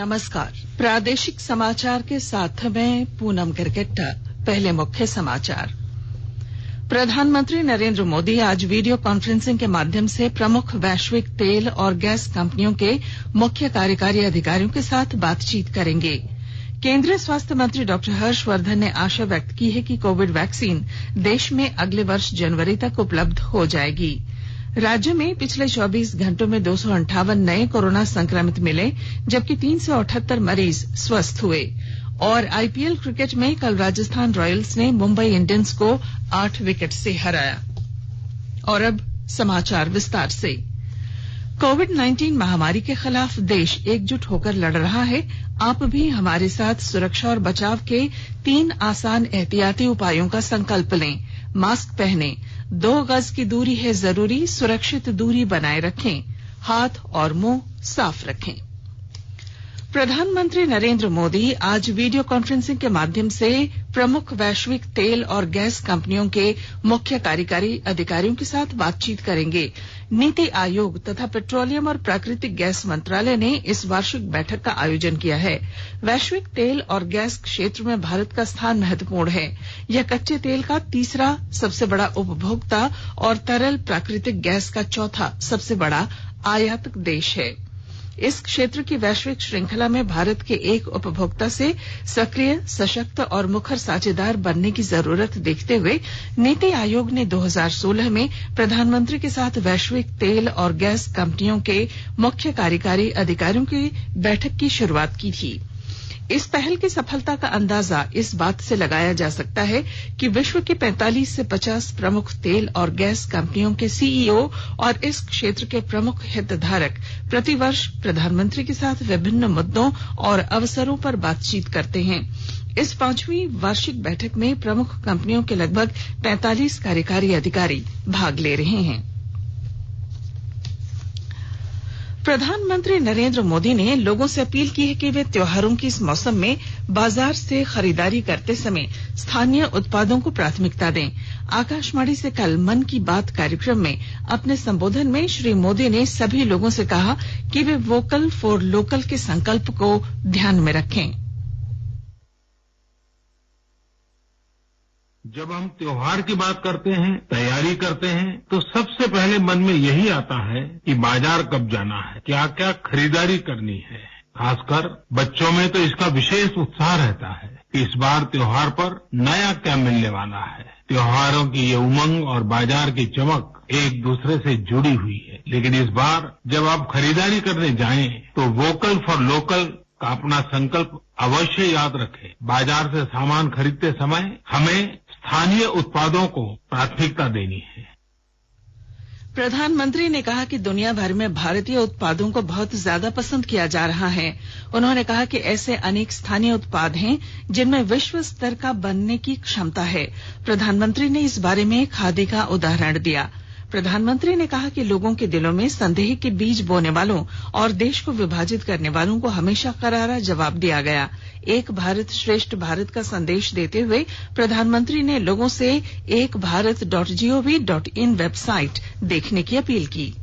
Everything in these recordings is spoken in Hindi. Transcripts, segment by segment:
नमस्कार। प्रादेशिक समाचार के साथ मैं पूनम करकेट्टा। पहले मुख्य समाचार। प्रधानमंत्री नरेंद्र मोदी आज वीडियो कॉन्फ्रेंसिंग के माध्यम से प्रमुख वैश्विक तेल और गैस कंपनियों के मुख्य कार्यकारी अधिकारियों के साथ बातचीत करेंगे। केंद्रीय स्वास्थ्य मंत्री डॉक्टर हर्षवर्धन ने आशा व्यक्त की है कि कोविड वैक्सीन देश में अगले वर्ष जनवरी तक उपलब्ध हो जाएगी। राज्य में पिछले 24 घंटों में 258 नए कोरोना संक्रमित मिले, जबकि 378 मरीज स्वस्थ हुए। और आईपीएल क्रिकेट में कल राजस्थान रॉयल्स ने मुंबई इंडियंस को 8 विकेट से हराया। और अब समाचार विस्तार से। कोविड-19 महामारी के खिलाफ देश एकजुट होकर लड़ रहा है। आप भी हमारे साथ सुरक्षा और बचाव के 3 आसान एहतियाती उपायों का संकल्प लें। मास्क पहनें, 2 गज की दूरी है जरूरी, सुरक्षित दूरी बनाए रखें, हाथ और मुंह साफ रखें। प्रधानमंत्री नरेंद्र मोदी आज वीडियो कॉन्फ्रेंसिंग के माध्यम से प्रमुख वैश्विक तेल और गैस कंपनियों के मुख्य कार्यकारी अधिकारियों के साथ बातचीत करेंगे। नीति आयोग तथा पेट्रोलियम और प्राकृतिक गैस मंत्रालय ने इस वार्षिक बैठक का आयोजन किया है। वैश्विक तेल और गैस क्षेत्र में भारत का स्थान महत्वपूर्ण है। यह कच्चे तेल का तीसरा सबसे बड़ा उपभोक्ता और तरल प्राकृतिक गैस का चौथा सबसे बड़ा आयातक देश है। इस क्षेत्र की वैश्विक श्रृंखला में भारत के एक उपभोक्ता से सक्रिय, सशक्त और मुखर साझेदार बनने की जरूरत देखते हुए नीति आयोग ने 2016 में प्रधानमंत्री के साथ वैश्विक तेल और गैस कंपनियों के मुख्य कार्यकारी अधिकारियों की बैठक की शुरुआत की थी। इस पहल की सफलता का अंदाजा इस बात से लगाया जा सकता है कि विश्व के 45 से 50 प्रमुख तेल और गैस कंपनियों के सीईओ और इस क्षेत्र के प्रमुख हितधारक प्रतिवर्ष प्रधानमंत्री के साथ विभिन्न मुद्दों और अवसरों पर बातचीत करते हैं। इस 5वीं वार्षिक बैठक में प्रमुख कंपनियों के लगभग 45 कार्यकारी अधिकारी भाग ले रहे हैं। प्रधानमंत्री नरेंद्र मोदी ने लोगों से अपील की है कि वे त्योहारों की इस मौसम में बाजार से खरीदारी करते समय स्थानीय उत्पादों को प्राथमिकता दें। आकाशवाणी से कल मन की बात कार्यक्रम में अपने संबोधन में श्री मोदी ने सभी लोगों से कहा कि वे वोकल फॉर लोकल के संकल्प को ध्यान में रखें। जब हम त्योहार की बात करते हैं, तैयारी करते हैं, तो सबसे पहले मन में यही आता है कि बाजार कब जाना है, क्या क्या खरीदारी करनी है। खासकर बच्चों में तो इसका विशेष उत्साह रहता है कि इस बार त्योहार पर नया क्या मिलने वाला है। त्योहारों की ये उमंग और बाजार की चमक एक दूसरे से जुड़ी हुई है। लेकिन इस बार जब आप खरीदारी करने जाएं, तो वोकल फॉर लोकल का अपना संकल्प अवश्य याद रखें। बाजार से सामान खरीदते समय हमें स्थानीय उत्पादों को प्राथमिकता देनी है। प्रधानमंत्री ने कहा कि दुनिया भर में भारतीय उत्पादों को बहुत ज्यादा पसंद किया जा रहा है। उन्होंने कहा कि ऐसे अनेक स्थानीय उत्पाद हैं जिनमें विश्व स्तर का बनने की क्षमता है। प्रधानमंत्री ने इस बारे में खादी का उदाहरण दिया। प्रधानमंत्री ने कहा कि लोगों के दिलों में संदेह के बीज बोने वालों और देश को विभाजित करने वालों को हमेशा करारा जवाब दिया गया। एक भारत श्रेष्ठ भारत का संदेश देते हुए प्रधानमंत्री ने लोगों से ekbharat.gov.in वेबसाइट देखने की अपील की।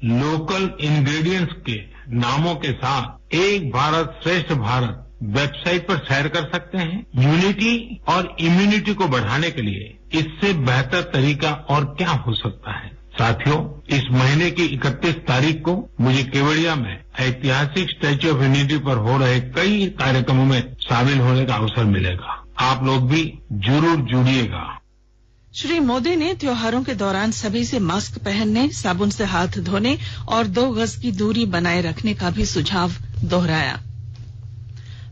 लोकल इंग्रेडिएंट्स के नामों के साथ एक भारत श्रेष्ठ भारत वेबसाइट पर शेयर कर सकते हैं। यूनिटी और इम्यूनिटी को बढ़ाने के लिए इससे बेहतर तरीका और क्या हो सकता है। साथियों, इस महीने की 31 तारीख को मुझे केवड़िया में ऐतिहासिक स्टैच्यू ऑफ यूनिटी पर हो रहे कई कार्यक्रमों में शामिल होने का अवसर मिलेगा। आप लोग भी जरूर जुड़िएगा। श्री मोदी ने त्योहारों के दौरान सभी से मास्क पहनने, साबुन से हाथ धोने और 2 गज की दूरी बनाए रखने का भी सुझाव दोहराया।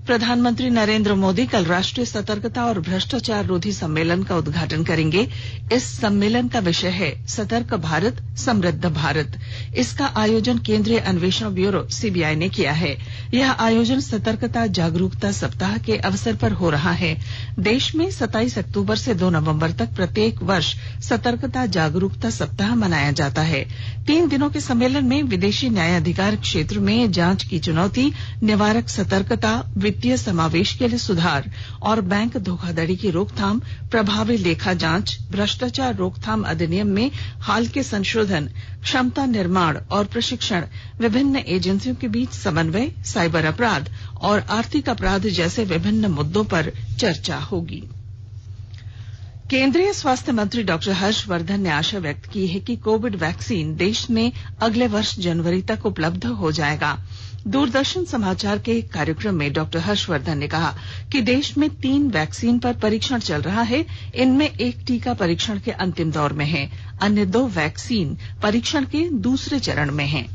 प्रधानमंत्री नरेंद्र मोदी कल राष्ट्रीय सतर्कता और भ्रष्टाचार रोधी सम्मेलन का उद्घाटन करेंगे। इस सम्मेलन का विषय है सतर्क भारत, समृद्ध भारत। इसका आयोजन केंद्रीय अन्वेषण ब्यूरो सीबीआई ने किया है। यह आयोजन सतर्कता जागरूकता सप्ताह के अवसर पर हो रहा है। देश में 27 अक्टूबर से 2 नवंबर तक प्रत्येक वर्ष सतर्कता जागरूकता सप्ताह मनाया जाता है। 3 दिनों के सम्मेलन में विदेशी न्यायाधिकार क्षेत्र में जांच की चुनौती, निवारक सतर्कता, वित्तीय समावेश के लिए सुधार और बैंक धोखाधड़ी की रोकथाम, प्रभावी लेखा जांच, भ्रष्टाचार रोकथाम अधिनियम में हाल के संशोधन, क्षमता निर्माण और प्रशिक्षण, विभिन्न एजेंसियों के बीच समन्वय, साइबर अपराध और आर्थिक अपराध जैसे विभिन्न मुद्दों पर चर्चा होगी। केंद्रीय स्वास्थ्य मंत्री डॉक्टर हर्षवर्धन ने आशा व्यक्त की है कि कोविड वैक्सीन देश में अगले वर्ष जनवरी तक उपलब्ध हो जाएगा। दूरदर्शन समाचार के कार्यक्रम में डॉक्टर हर्षवर्धन ने कहा कि देश में 3 वैक्सीन पर परीक्षण चल रहा है। इनमें एक टीका परीक्षण के अंतिम दौर में है, अन्य 2 वैक्सीन परीक्षण के दूसरे चरण में हैं।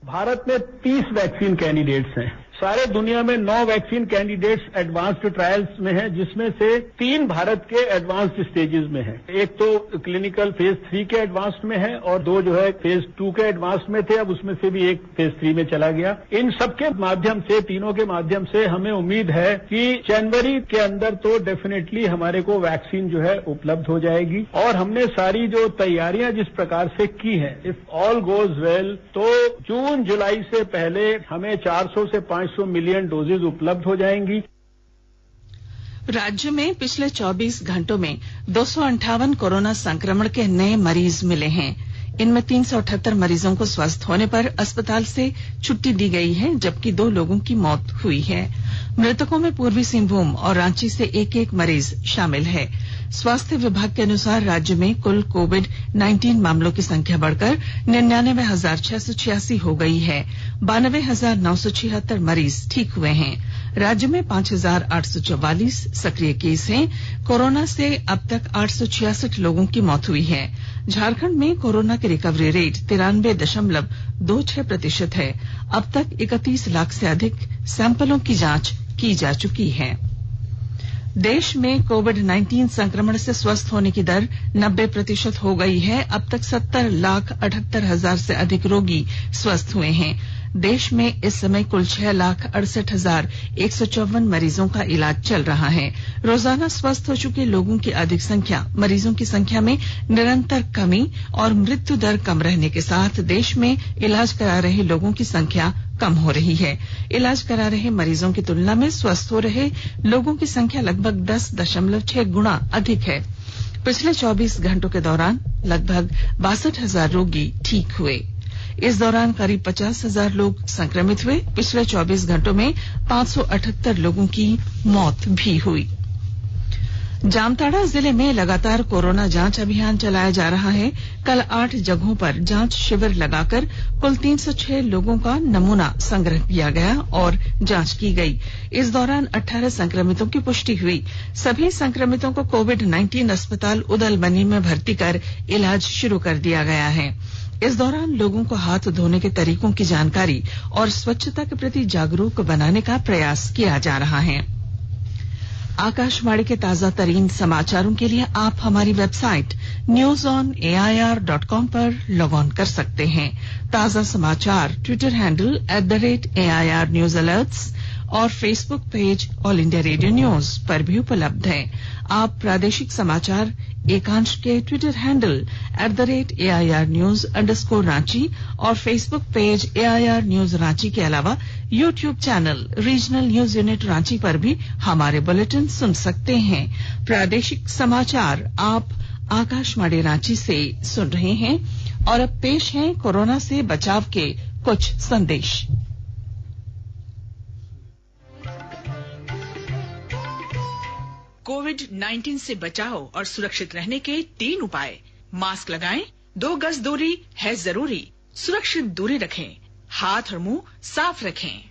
भारत में 30 वैक्सीन कैंडिडेट्स हैं। सारे दुनिया में 9 वैक्सीन कैंडिडेट्स एडवांस्ड ट्रायल्स में हैं, जिसमें से 3 भारत के एडवांस्ड स्टेजेस में हैं। एक तो क्लिनिकल फेज 3 के एडवांस्ड में है और 2 जो है फेज 2 के एडवांस्ड में थे, अब उसमें से भी एक फेज 3 में चला गया। इन सबके माध्यम से, तीनों के माध्यम से हमें उम्मीद है कि जनवरी के अंदर तो डेफिनेटली हमारे को वैक्सीन जो है उपलब्ध हो जाएगी। और हमने सारी जो तैयारियां जिस प्रकार से की है, इफ ऑल गोज वेल, तो जून जुलाई से पहले हमें 400 से 500 मिलियन डोजेज उपलब्ध हो जाएंगी। राज्य में पिछले 24 घंटों में 258 कोरोना संक्रमण के नए मरीज मिले हैं। इनमें 378 मरीजों को स्वस्थ होने पर अस्पताल से छुट्टी दी गई है, जबकि 2 लोगों की मौत हुई है। मृतकों में पूर्वी सिंहभूम और रांची से एक मरीज शामिल है। स्वास्थ्य विभाग के अनुसार राज्य में कुल कोविड-19 मामलों की संख्या बढ़कर 99,686 हो गई है। 92,976 मरीज ठीक हुए हैं। राज्य में 5,844 सक्रिय केस हैं। कोरोना से अब तक 866 लोगों की मौत हुई है। झारखंड में कोरोना की रिकवरी रेट 93.26% है। अब तक 31 लाख से अधिक सैंपलों की जांच की जा चुकी है। देश में कोविड-19 संक्रमण से स्वस्थ होने की दर 90% हो गई है। अब तक 70,78,000 से अधिक रोगी स्वस्थ हुए हैं। देश में इस समय कुल 6,68,154 मरीजों का इलाज चल रहा है। रोजाना स्वस्थ हो चुके लोगों की अधिक संख्या, मरीजों की संख्या में निरंतर कमी और मृत्यु दर कम रहने के साथ देश में इलाज करा रहे लोगों की संख्या कम हो रही है। इलाज करा रहे मरीजों की तुलना में स्वस्थ हो रहे लोगों की संख्या लगभग 10.6 गुना अधिक है। पिछले 24 घंटों के दौरान लगभग 62,000 रोगी ठीक हुए। इस दौरान करीब 50,000 लोग संक्रमित हुए। पिछले 24 घंटों में 578 लोगों की मौत भी हुई। जामताड़ा जिले में लगातार कोरोना जांच अभियान चलाया जा रहा है। कल 8 जगहों पर जांच शिविर लगाकर कुल 306 लोगों का नमूना संग्रह किया गया और जांच की गई। इस दौरान 18 संक्रमितों की पुष्टि हुई। सभी संक्रमितों को कोविड-19 अस्पताल उदलबनी में भर्ती कर इलाज शुरू कर दिया गया है। इस दौरान लोगों को हाथ धोने के तरीकों की जानकारी और स्वच्छता के प्रति जागरूक बनाने का प्रयास किया जा रहा है। आकाशवाणी के ताजा तरीन समाचारों के लिए आप हमारी वेबसाइट newsonair.com पर लॉग ऑन कर सकते हैं। ताजा समाचार Twitter handle @AIR News Alerts और Facebook page all India radio news पर भी उपलब्ध है। आप प्रादेशिक समाचार एकांश के ट्विटर हैंडल @AIR News_Ranchi और Facebook page AIR News Ranchi के अलावा YouTube channel regional news unit Ranchi पर भी हमारे बुलेटिन सुन सकते हैं। प्रादेशिक समाचार आप आकाशवाणी रांची से सुन रहे हैं और अब पेश है कोरोना से बचाव के कुछ संदेश। कोविड-19 से बचाव और सुरक्षित रहने के 3 उपाय। मास्क लगाएं, 2 गज दूरी है जरूरी, सुरक्षित दूरी रखें, हाथ और मुंह साफ रखें।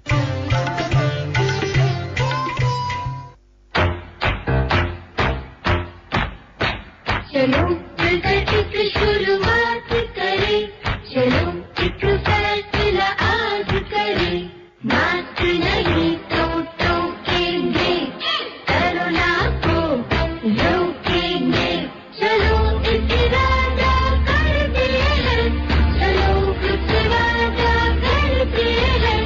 चलो मिलकर एक शुरुआत करें, चलो एक फैसला आज करें, मास्क नहीं तो टोकेंगे, कोरोना को रोकेंगे, चलो एक इरादा करते हैं, चलो कुछ वादा करते हैं,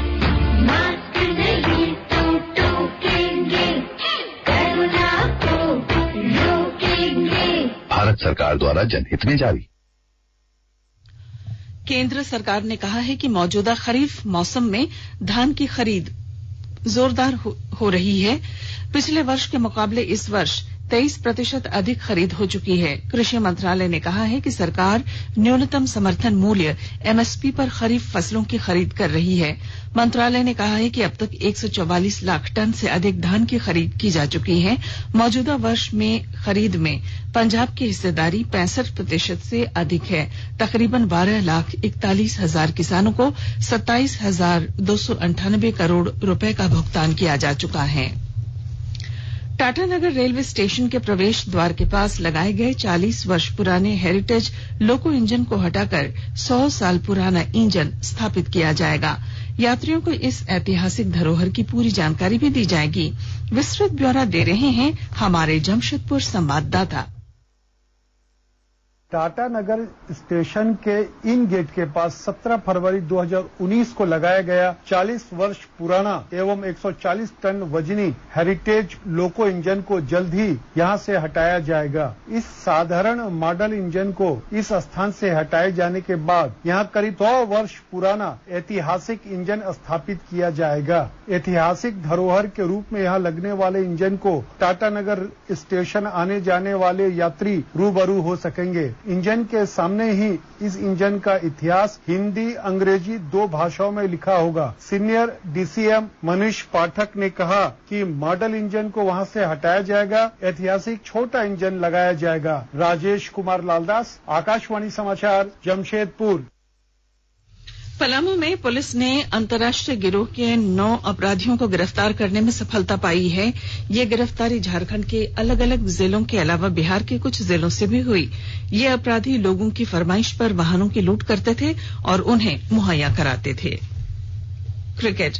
सरकार द्वारा जनहित में जारी। केंद्र सरकार ने कहा है कि मौजूदा खरीफ मौसम में धान की खरीद जोरदार हो रही है। पिछले वर्ष के मुकाबले इस वर्ष 23% अधिक खरीद हो चुकी है। कृषि मंत्रालय ने कहा है कि सरकार न्यूनतम समर्थन मूल्य एमएसपी पर खरीफ फसलों की खरीद कर रही है। मंत्रालय ने कहा है कि अब तक 144 लाख टन से अधिक धान की खरीद की जा चुकी है। मौजूदा वर्ष में खरीद में पंजाब की हिस्सेदारी 65% से अधिक है। तकरीबन 12,41,000 किसानों को 27,298 करोड़ रुपए का भुगतान किया जा चुका है। टाटानगर रेलवे स्टेशन के प्रवेश द्वार के पास लगाए गए 40 वर्ष पुराने हेरिटेज लोको इंजन को हटाकर 100 साल पुराना इंजन स्थापित किया जाएगा। यात्रियों को इस ऐतिहासिक धरोहर की पूरी जानकारी भी दी जाएगी। विस्तृत ब्यौरा दे रहे हैं हमारे जमशेदपुर संवाददाता। टाटा नगर स्टेशन के इन गेट के पास 17 फरवरी 2019 को लगाया गया 40 वर्ष पुराना एवं 140 टन वजनी हेरिटेज लोको इंजन को जल्द ही यहां से हटाया जाएगा। इस साधारण मॉडल इंजन को इस स्थान से हटाए जाने के बाद यहां करीब 100 वर्ष पुराना ऐतिहासिक इंजन स्थापित किया जाएगा। ऐतिहासिक धरोहर के रूप में यहां लगने वाले इंजन को टाटा नगर स्टेशन आने जाने वाले यात्री रूबरू हो सकेंगे। इंजन के सामने ही इस इंजन का इतिहास हिंदी अंग्रेजी 2 भाषाओं में लिखा होगा। सीनियर डीसीएम मनीष पाठक ने कहा कि मॉडल इंजन को वहां से हटाया जाएगा, ऐतिहासिक छोटा इंजन लगाया जाएगा। राजेश कुमार लालदास, आकाशवाणी समाचार, जमशेदपुर। पलामू में पुलिस ने अंतर्राष्ट्रीय गिरोह के 9 अपराधियों को गिरफ्तार करने में सफलता पाई है। ये गिरफ्तारी झारखंड के अलग अलग जिलों के अलावा बिहार के कुछ जिलों से भी हुई। ये अपराधी लोगों की फरमाइश पर वाहनों की लूट करते थे और उन्हें मुहैया कराते थे। क्रिकेट।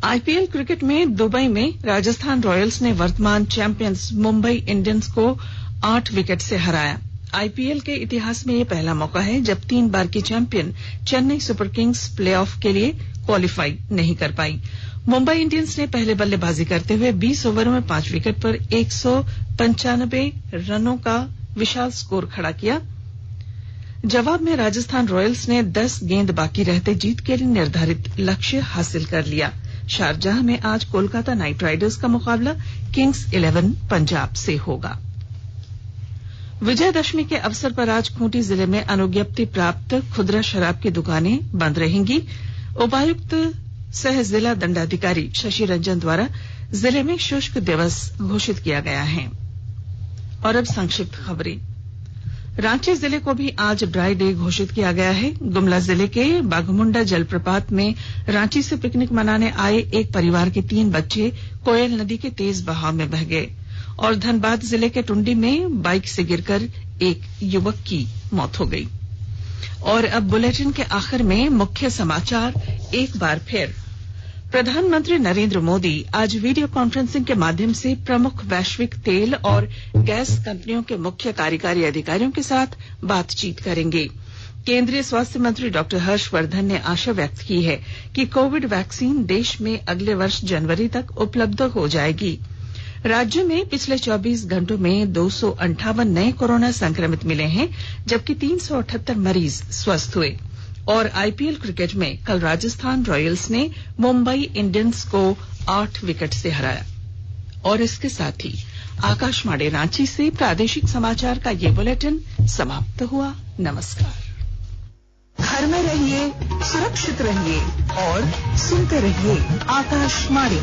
आईपीएल क्रिकेट में दुबई में राजस्थान रॉयल्स ने वर्तमान चैंपियंस मुंबई इंडियंस को 8 विकेट से हराया। आईपीएल के इतिहास में ये पहला मौका है जब 3 बार की champion Chennai super Kings playoff के लिए क्वालिफाई नहीं कर पाई। मुंबई इंडियंस ने पहले बल्लेबाजी करते हुए 20 ओवर में 5 विकेट पर 195 रनों का विशाल स्कोर खड़ा किया। जवाब में राजस्थान रॉयल्स ने 10 गेंद बाकी रहते जीत के लिए निर्धारित लक्ष्य हासिल कर लिया। शारजाह में आज कोलकाता नाइट राइडर्स का मुकाबला किंग्स 11 पंजाब से होगा। विजयदशमी के अवसर पर आज खूंटी जिले में अनुज्ञप्ति प्राप्त खुदरा शराब की दुकानें बंद रहेंगी। उपायुक्त सह जिला दंडाधिकारी शशि रंजन द्वारा जिले में शुष्क दिवस घोषित किया गया है। और अब संक्षिप्त खबरें। रांची जिले को भी आज ड्राई डे घोषित किया गया है। गुमला जिले के बाघमुंडा जलप्रपात में रांची से पिकनिक मनाने आए एक परिवार के 3 बच्चे कोयल नदी के तेज बहाव में बह गए। और धनबाद जिले के टुंडी में बाइक से गिरकर एक युवक की मौत हो गई। और अब बुलेटिन के आखिर में मुख्य समाचार एक बार फिर। प्रधानमंत्री नरेंद्र मोदी आज वीडियो कॉन्फ्रेंसिंग के माध्यम से प्रमुख वैश्विक तेल और गैस कंपनियों के मुख्य कार्यकारी अधिकारियों के साथ बातचीत करेंगे। केंद्रीय स्वास्थ्य मंत्री डॉक्टर हर्षवर्धन ने आशा व्यक्त की है कि कोविड वैक्सीन देश में अगले वर्ष जनवरी तक उपलब्ध हो जाएगी। राज्य में पिछले 24 घंटों में 258 नए कोरोना संक्रमित मिले हैं, जबकि 378 मरीज स्वस्थ हुए। और आईपीएल क्रिकेट में कल राजस्थान रॉयल्स ने मुंबई इंडियंस को 8 विकेट से हराया। और इसके साथ ही आकाशवाणी रांची से प्रादेशिक समाचार का ये बुलेटिन समाप्त हुआ। नमस्कार। घर में रहिए, सुरक्षित रहिए और सुनते रहिए आकाशवाणी।